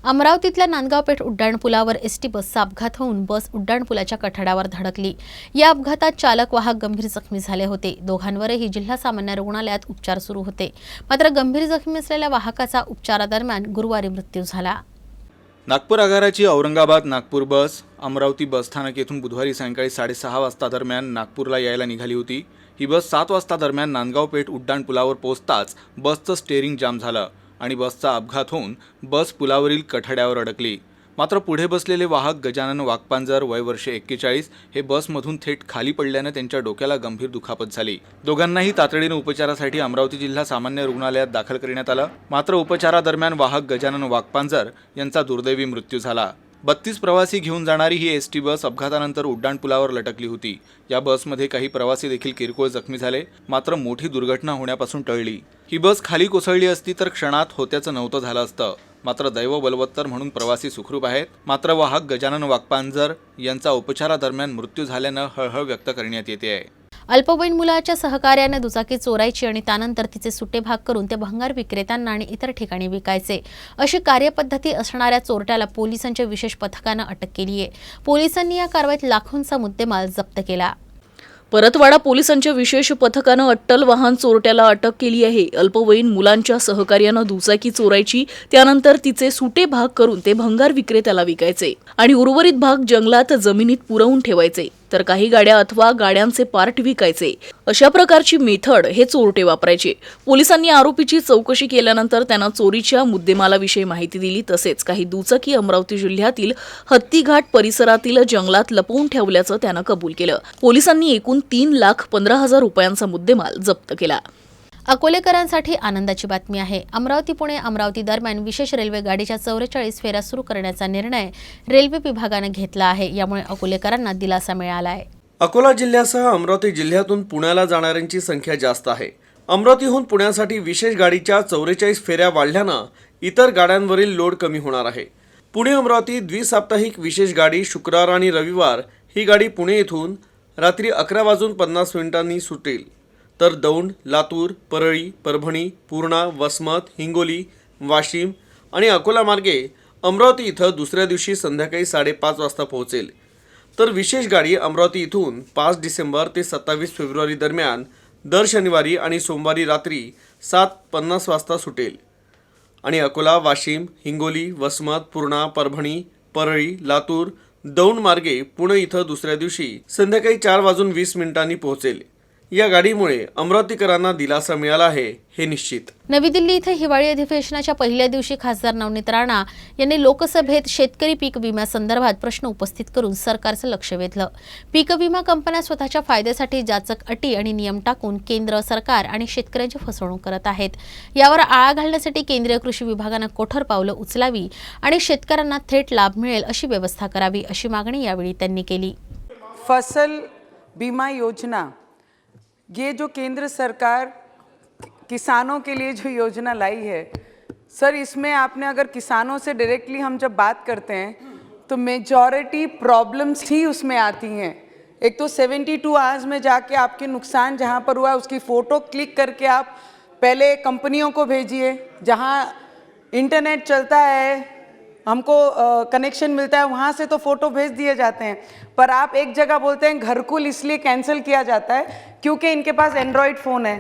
अमरावतीतल्या नांदगावपेठ उड्डाणपुलावर एसटी बसचा अपघात होऊन बस उड्डाणपुलाच्या कठड्यावर धडकली। या अपघातात चालक वाहक गंभीर जखमी झाले होते। दोघांवरही जिल्हा सामान्य रुग्णालयात उपचार सुरू होते। मात्र गंभीर जखमी असलेल्या वाहकाचा उपचारादरम्यान गुरुवारी मृत्यू झाला। नागपूर आगाराची औरंगाबाद नागपूर बस अमरावती बस स्थानक येथून बुधवारी सायंकाळी 6:30 वाजता दरम्यान नागपूरला यायला निघाली होती। ही बस 7 वाजता दरम्यान नांदगावपेठ उड्डाणपुलावर पोहोचताच बसचं स्टेअरिंग जाम झालं आणि बसचा अपघात होऊन बस पुलावरील कठड्यावर अडकली। मात्र पुढे बसलेले वाहक गजानन वाघपांजर वय वर्ष 41 हे बसमधून थेट खाली पडल्याने त्यांच्या डोक्याला गंभीर दुखापत झाली। दोघांनाही तातडीने उपचारासाठी अमरावती जिल्हा सामान्य रुग्णालयात दाखल करण्यात आलं। मात्र उपचारादरम्यान वाहक गजानन वाघपांजर यांचा दुर्दैवी मृत्यू झाला। 32 प्रवासी घेऊन जाणारी ही एसटी बस अपघातानंतर उड्डाणपुलावर लटकली होती। या बसमध्ये काही प्रवासी देखील किरकोळ जखमी झाले, मात्र मोठी दुर्घटना होण्यापासून टळली। ही बस खाली कोसळली असती तर क्षणात होत्याचं नव्हतं झालं असतं। मात्र दैव बलवत्तर म्हणून प्रवासी सुखरूप आहेत। मात्र वाहक गजानन वाघपांजर यांचा उपचारादरम्यान मृत्यू झाल्यानं हळहळ व्यक्त करण्यात येते आहे। अल्पवयीन मुलाच्या सहकार्याने दुचाकी चोरायची आणि त्यानंतर तिचे सुटे भाग करून ते भंगार विक्रेत्यांना आणि इतर ठिकाणी विकायचे अशी कार्यपद्धती असणाऱ्या चोरट्याला पोलिसांच्या विशेष पथकानं अटक केली आहे। पोलिसांनी या कारवाईत लाखोंचा मुद्देमाल जप्त केला। परतवाडा पोलिसांच्या विशेष पथकानं अट्टल वाहन चोरट्याला अटक केली आहे। अल्पवयीन मुलांच्या सहकार्यानं दुचाकी चोरायची, त्यानंतर तिचे सुटे भाग करून ते भंगार विक्रेत्याला विकायचे आणि उर्वरित भाग जंगलात जमिनीत पुरवून ठेवायचे, तर काही गाड्या अथवा गाड्यांचे पार्ट विकायचे। अशा प्रकारची मेथड हे चोरटे वापरायचे। पोलिसांनी आरोपीची चौकशी केल्यानंतर त्यांना चोरीच्या मुद्देमालाविषयी माहिती दिली। तसेच काही दुचाकी अमरावती जिल्ह्यातील हत्तीघाट परिसरातील जंगलात लपवून ठेवल्याचं त्यानं कबूल केलं। पोलिसांनी एकूण 3,15,000 रुपयांचा मुद्देमाल जप्त केला। अकोलेकरांसाठी आनंदाची बातमी आहे। अमरावती पुणे अमरावती दरम्यान विशेष रेल्वे गाडीच्या 44 फेऱ्या सुरू करण्याचा निर्णय रेल्वे विभागाने घेतला आहे। यामुळे अकोलेकरांना दिलासा मिळाला आहे। अकोला जिल्ह्यासह अमरावती जिल्ह्यातून पुण्याला जाणाऱ्यांची संख्या जास्त आहे। अमरावतीहून पुण्यासाठी विशेष गाडीच्या 44 फेऱ्या वाढल्यानं इतर गाड्यांवरील लोड कमी होणार आहे। पुणे अमरावती द्विसाप्ताहिक विशेष गाडी शुक्रवार आणि रविवार ही गाडी पुणे येथून रात्री 11:50 सुटेल, तर दौंड, लातूर, परळी, परभणी, पूर्णा, वसमत, हिंगोली, वाशिम आणि अकोला मार्गे अमरावती इथं दुसऱ्या दिवशी संध्याकाळी 5:30 वाजता पोहोचेल। तर विशेष गाडी अमरावती इथून 5 डिसेंबर ते 27 फेब्रुवारी दरम्यान दर शनिवारी आणि सोमवारी रात्री 7:50 वाजता सुटेल आणि अकोला, वाशिम, हिंगोली, वसमत, पूर्णा, परभणी, परळी, लातूर, दौंड मार्गे पुणे इथं दुसऱ्या दिवशी संध्याकाळी 4:20 पोहोचेल। या गाडीमुळे अमरावतीकरांना दिलासा मिळाला आहे हे निश्चित। नवी दिल्ली इथे हिवाळी अधिवेशनाच्या पहिल्या दिवशी खासदार नवनीत राणा यांनी लोकसभेत शेतकरी पीक विम्यासंदर्भात प्रश्न उपस्थित करून सरकारचं लक्ष वेधलं। पीक विमा कंपन्या स्वतःच्या फायद्यासाठी जाचक अटी आणि नियम टाकून केंद्र सरकार आणि शेतकऱ्यांची फसवणूक करत आहेत। यावर आळा घालण्यासाठी केंद्रीय कृषी विभागानं कठोर पावलं उचलावी आणि शेतकऱ्यांना थेट लाभ मिळेल अशी व्यवस्था करावी अशी मागणी यावेळी त्यांनी केली। फसल बीमा योजना, ये जो केंद्र सरकार किसानों के लिए जो योजना लाई है सर, इसमें आपने अगर किसानों से डायरेक्टली हम जब बात करते हैं तो मेजॉरिटी प्रॉब्लम्स ही उसमें आती हैं। एक तो 72 आवर्स में जाके आपके नुकसान जहाँ पर हुआ उसकी फ़ोटो क्लिक करके आप पहले कंपनियों को भेजिए, जहाँ इंटरनेट चलता है, हमको कनेक्शन मिलता है, वहाँ से तो फ़ोटो भेज दिए जाते हैं। पर आप एक जगह बोलते हैं घरकुल इसलिए कैंसिल किया जाता है क्योंकि इनके पास एंड्रॉयड फ़ोन है,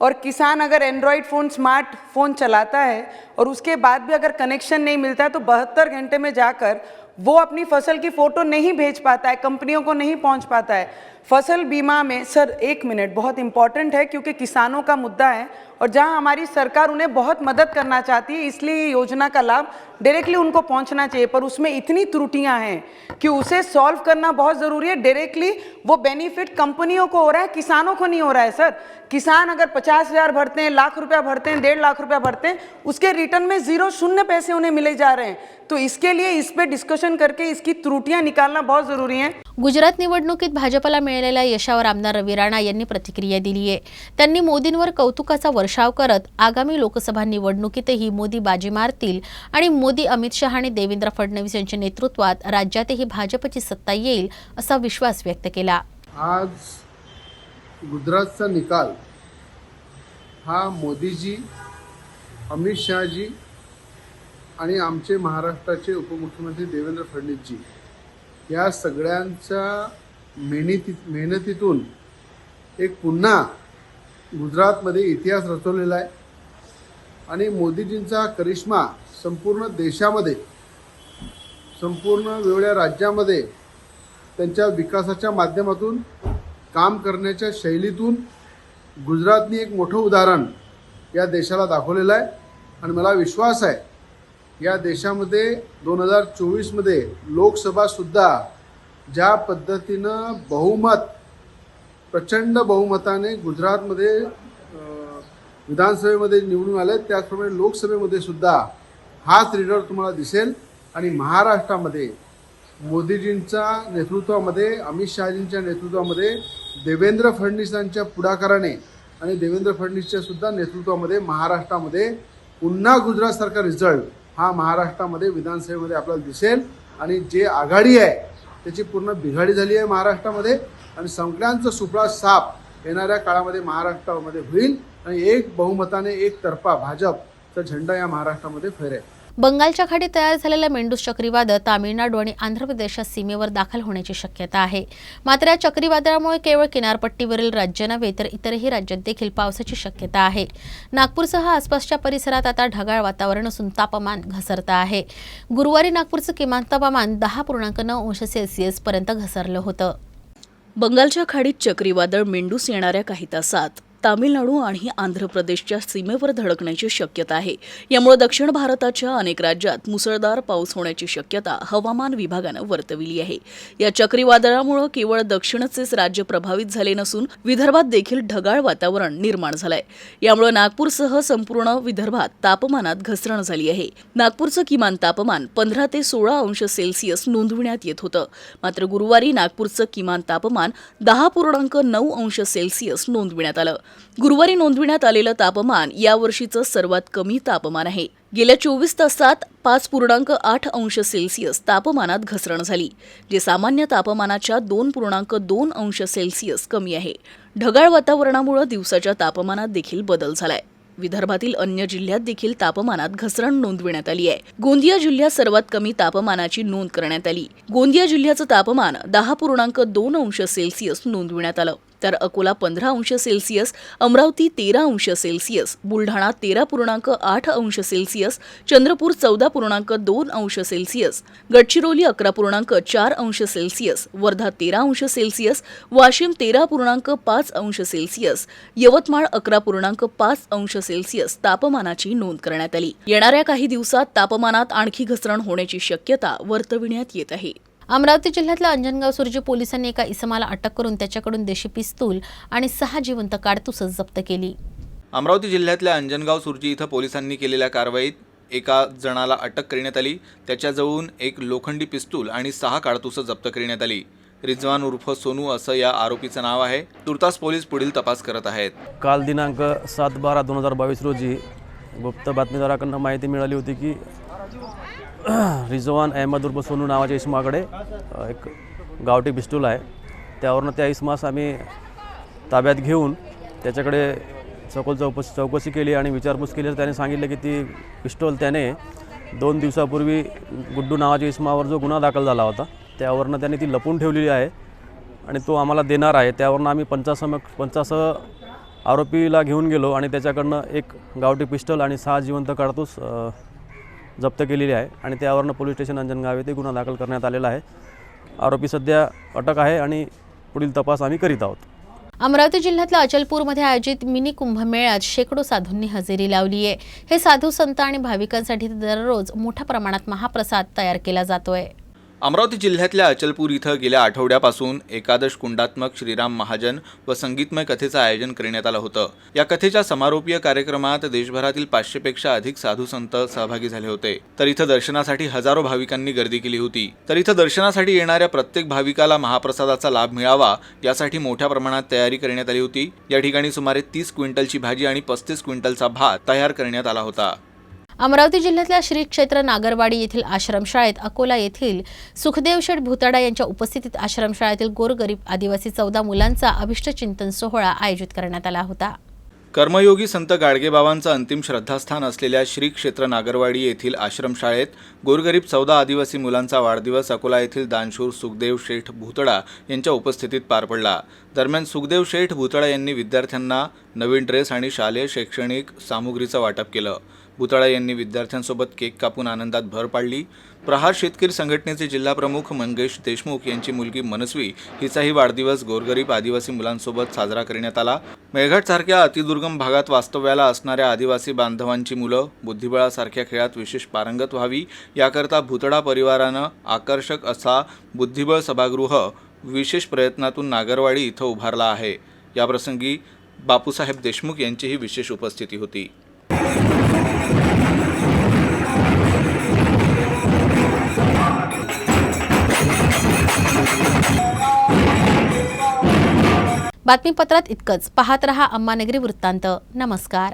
और किसान अगर एंड्रॉयड फ़ोन स्मार्ट फ़ोन चलाता है और उसके बाद भी अगर कनेक्शन नहीं मिलता है तो 72 घंटे में जाकर वो अपनी फसल की फ़ोटो नहीं भेज पाता है, कंपनियों को नहीं पहुंच पाता है। फसल बीमा में सर 1 मिनट बहुत इंपॉर्टेंट है क्योंकि किसानों का मुद्दा है और जहां हमारी सरकार उन्हें बहुत मदद करना चाहती है, इसलिए ये योजना का लाभ डायरेक्टली उनको पहुंचना चाहिए। पर उसमें इतनी त्रुटियां हैं कि उसे सॉल्व करना बहुत ज़रूरी है। डायरेक्टली वो बेनिफिट कंपनियों को हो रहा है, किसानों को नहीं हो रहा है सर। किसान अगर 50,000 भरते हैं, लाख रुपया भरते हैं, 1.5 लाख रुपया भरते हैं, उसके रिटर्न में शून्य पैसे उन्हें मिले जा रहे हैं। तो इसके लिए इस पे डिस्कशन करके इसकी त्रुटियां निकालना बहुत ज़रूरी है। गुजरात निवडणुकीत भाजपला मिळालेल्या यशावर आमदार रवी राणा यांनी प्रतिक्रिया दिली आहे। त्यांनी मोदींवर कौतुकाचा वर्षाव करत आगामी लोकसभा निवडणुकीतही मोदी बाजी मारतील आणि मोदी, अमित शहा आणि देवेंद्र फडणवीस यांच्या नेतृत्वात राज्यातही भाजपची सत्ता येईल असा विश्वास व्यक्त केला। आज गुजरातचा निकाल हा मोदीजी, अमित शहाजी आणि आमचे महाराष्ट्राचे उपमुख्यमंत्री देवेंद्र फडणवीसजी या सगळ्यांच्या मेहनतीतून एक पुन्हा गुजरातमध्ये इतिहास रचवलेला आहे आणि मोदीजींचा करिश्मा संपूर्ण देशामध्ये, संपूर्ण वेगवेगळ्या राज्यामध्ये त्यांच्या विकासाच्या माध्यमातून, काम करण्याच्या शैलीतून गुजरातने एक मोठं उदाहरण या देशाला दाखवलेलं आहे. आणि मला विश्वास आहे या देशामध्ये 2024मध्ये लोकसभासुद्धा ज्या पद्धतीनं प्रचंड बहुमताने गुजरातमध्ये विधानसभेमध्ये निवडून आले, त्याचप्रमाणे लोकसभेमध्ये सुद्धा हाच रिझल्ट तुम्हाला दिसेल. आणि महाराष्ट्रामध्ये मोदीजींच्या नेतृत्वामध्ये, अमित शहाजींच्या नेतृत्वामध्ये, देवेंद्र फडणवीसांच्या पुढाकाराने आणि देवेंद्र फडणवीसच्या सुद्धा नेतृत्वामध्ये महाराष्ट्रामध्ये पुन्हा गुजरातसारखा रिझल्ट हा महाराष्ट्रामध्ये विधानसभेमध्ये आपल्याला दिसेल. आणि जे आघाडी आहे त्याची पूर्ण बिघाडी झाली आहे महाराष्ट्रामध्ये आणि सगळ्यांचं सुफळा साफ येणाऱ्या काळामध्ये महाराष्ट्रामध्ये होईल आणि एक बहुमताने एकतर्फा भाजपचा झेंडा या महाराष्ट्रामध्ये फहरेल. बंगालच्या खाडीत तयार झालेलं मेंडूस चक्रीवादळ तामिळनाडू आणि आंध्र प्रदेशच्या सीमेवर दाखल होण्याची शक्यता आहे. मात्र या चक्रीवादळामुळे केवळ किनारपट्टीवरील राज्य नव्हे तर इतरही राज्यात देखील पावसाची शक्यता आहे. नागपूरसह आसपासच्या परिसरात आता ढगाळ वातावरण असून तापमान घसरत आहे. गुरुवारी नागपूरचं किमान तापमान 10.9 अंश सेल्सिअस पर्यंत घसरलं होतं. बंगालच्या खाडीत चक्रीवादळ मेंडूस येणाऱ्या काही तासात तामिळनाडू आणि आंध्र प्रदेशच्या सीमेवर धडकण्याची शक्यता आहे. यामुळे दक्षिण भारताच्या अनेक राज्यात मुसळधार पाऊस होण्याची शक्यता हवामान विभागानं वर्तविली आहे. या चक्रीवादळामुळे केवळ दक्षिणचेच राज्य प्रभावित झाले नसून विदर्भात देखील ढगाळ वातावरण निर्माण झालंय. यामुळे नागपूरसह संपूर्ण विदर्भात तापमानात घसरण झाली आहे. नागपूरचं किमान तापमान 15 ते 16 अंश सेल्सिअस नोंदविण्यात येत होतं. मात्र गुरुवारी नागपूरचं किमान तापमान 10.9 अंश सेल्सिअस नोंदविण्यात आलं. गुरुवारी नोंदविण्यात आलेलं तापमान यावर्षीचं सर्वात कमी तापमान आहे. गेल्या 24 तासात 5.8 अंश सेल्सिअस तापमानात घसरण झाली, जे सामान्य तापमानाच्या 2.2 अंश सेल्सिअस कमी आहे. ढगाळ वातावरणामुळे दिवसाच्या तापमानात देखील बदल झालाय. विदर्भातील अन्य जिल्ह्यात देखील तापमानात घसरण नोंदविण्यात आली आहे. गोंदिया जिल्ह्यात सर्वात कमी तापमानाची नोंद करण्यात आली. गोंदिया जिल्ह्याचं तापमान 10.2 अंश सेल्सिअस नोंदविण्यात आलं. तर अकोला 15 अंश सेल्सिअस, अमरावती 13 अंश सेल्सिअस, बुलढाणा 13.8 अंश सेल्सिअस, चंद्रपूर 14.2 अंश सेल्सिअस, गडचिरोली 11.4 अंश सेल्सिअस, वर्धा 13 अंश सेल्सिअस, वाशिम 13.5 अंश सेल्सिअस, यवतमाळ 11.5 अंश सेल्सिअस तापमानाची नोंद करण्यात आली. येणाऱ्या काही दिवसात तापमानात आणखी घसरण होण्याची शक्यता वर्तविण्यात येत आहे. अमरावती जिल्ह्यातल्या अंजनगाव सुर्जी पोलिसांनी एका इसमाला अटक करून त्याच्याकडून देशी पिस्तूल आणि 6 जिवंत काडतुसं जप्त केली. अमरावती जिल्ह्यातल्या अंजनगाव सुर्जी इथं पोलिसांनी केलेल्या कारवाईत एका जणाला अटक करण्यात आली. त्याच्याजवळून एक लोखंडी पिस्तूल आणि 6 काडतुसं जप्त करण्यात आली. रिजवान उर्फ सोनू असं या आरोपीचं नाव आहे. तुर्तास पोलीस पुढील तपास करत आहेत. काल दिनांक 7/12/2022 रोजी गुप्त बातमीदाराकडून माहिती मिळाली होती की रिजवान अहमद उर्फ सोनू नावाच्या इसमाकडे एक गावठी पिस्तूल आहे. त्यावरनं त्या इसमास आम्ही ताब्यात घेऊन त्याच्याकडे सखोल चौकशी केली आणि विचारपूस केली. तर त्याने सांगितलं की ती पिस्तूल त्याने 2 दिवसापूर्वी गुड्डू नावाच्या इसमावर जो गुन्हा दाखल झाला होता त्यावरनं त्याने ती लपून ठेवलेली आहे आणि तो आम्हाला देणार आहे. त्यावरनं आम्ही पंचासह आरोपीला घेऊन गेलो आणि त्याच्याकडनं एक गावठी पिस्टल आणि 6 जिवंत काडतूस जप्त केलेली आहे आणि त्यावरनं पोलीस स्टेशन अंजनगाव येथे गुन्हा दाखल करण्यात आलेला आहे. आरोपी सध्या अटक आहे आणि पुढील तपास आम्ही करीत आहोत. अमरावती जिल्ह्यातल्या अचलपूरमध्ये आयोजित मिनी कुंभमेळ्यात शेकडो साधूंनी हजेरी लावली आहे. हे साधू संत आणि भाविकांसाठी दररोज मोठ्या प्रमाणात महाप्रसाद तयार केला जातोय. अमरावती जिल्ह्यातल्या अचलपूर इथं गेल्या आठवड्यापासून एकादश कुंडात्मक श्रीराम महाजन व संगीतमय कथेचं आयोजन करण्यात आलं होतं. या कथेच्या समारोपीय कार्यक्रमात देशभरातील 500पेक्षा अधिक साधू संत सहभागी झाले होते. तर इथं दर्शनासाठी हजारो भाविकांनी गर्दी केली होती. तर इथं दर्शनासाठी येणाऱ्या प्रत्येक भाविकाला महाप्रसादाचा लाभ मिळावा यासाठी मोठ्या प्रमाणात तयारी करण्यात आली होती. या ठिकाणी सुमारे 30 क्विंटलची भाजी आणि 35 क्विंटलचा भात तयार करण्यात आला होता. अमरावती जिल्ह्यातल्या श्री क्षेत्र नागरवाडी येथील आश्रमशाळेत अकोला येथील सुखदेव शेठ भुताडा यांच्या उपस्थितीत आश्रमशाळेतील गोरगरीब आदिवासी 14 मुलांचा अभिष्ट चिंतन सोहळा आयोजित करण्यात आला होता. कर्मयोगी संत गाडगेबाबांचं अंतिम श्रद्धास्थान असलेल्या श्री क्षेत्र नागरवाडी येथील आश्रमशाळेत गोरगरीब 14 आदिवासी मुलांचा वाढदिवस अकोला येथील दानशूर सुखदेव शेठ भुतडा यांच्या उपस्थितीत पार पडला. दरम्यान सुखदेव शेठ भुतडा यांनी विद्यार्थ्यांना नवीन ड्रेस आणि शालेय शैक्षणिक सामुग्रीचं वाटप केलं. भुतडा यांनी विद्यार्थ्यांसोबत केक कापून आनंदात भर पाडली. प्रहार शेतकरी संघटनेचे जिल्हा प्रमुख मंगेश देशमुख यांची मुलगी मनस्वी हिचाही वाढदिवस गोरगरीब आदिवासी मुलांसोबत साजरा करण्यात आला. मेळघाटसारख्या अतिदुर्गम भागात वास्तव्याला असणाऱ्या आदिवासी बांधवांची मुलं बुद्धिबळासारख्या खेळात विशेष पारंगत व्हावी याकरता भुतडा परिवारानं आकर्षक असा बुद्धिबळ सभागृह विशेष प्रयत्नातून नागरवाडी इथं उभारला आहे. याप्रसंगी बापूसाहेब देशमुख यांचीही विशेष उपस्थिती होती. बातमीपत्रात इतकंच. पाहत रहा अम्मानगरी वृत्तांत. नमस्कार.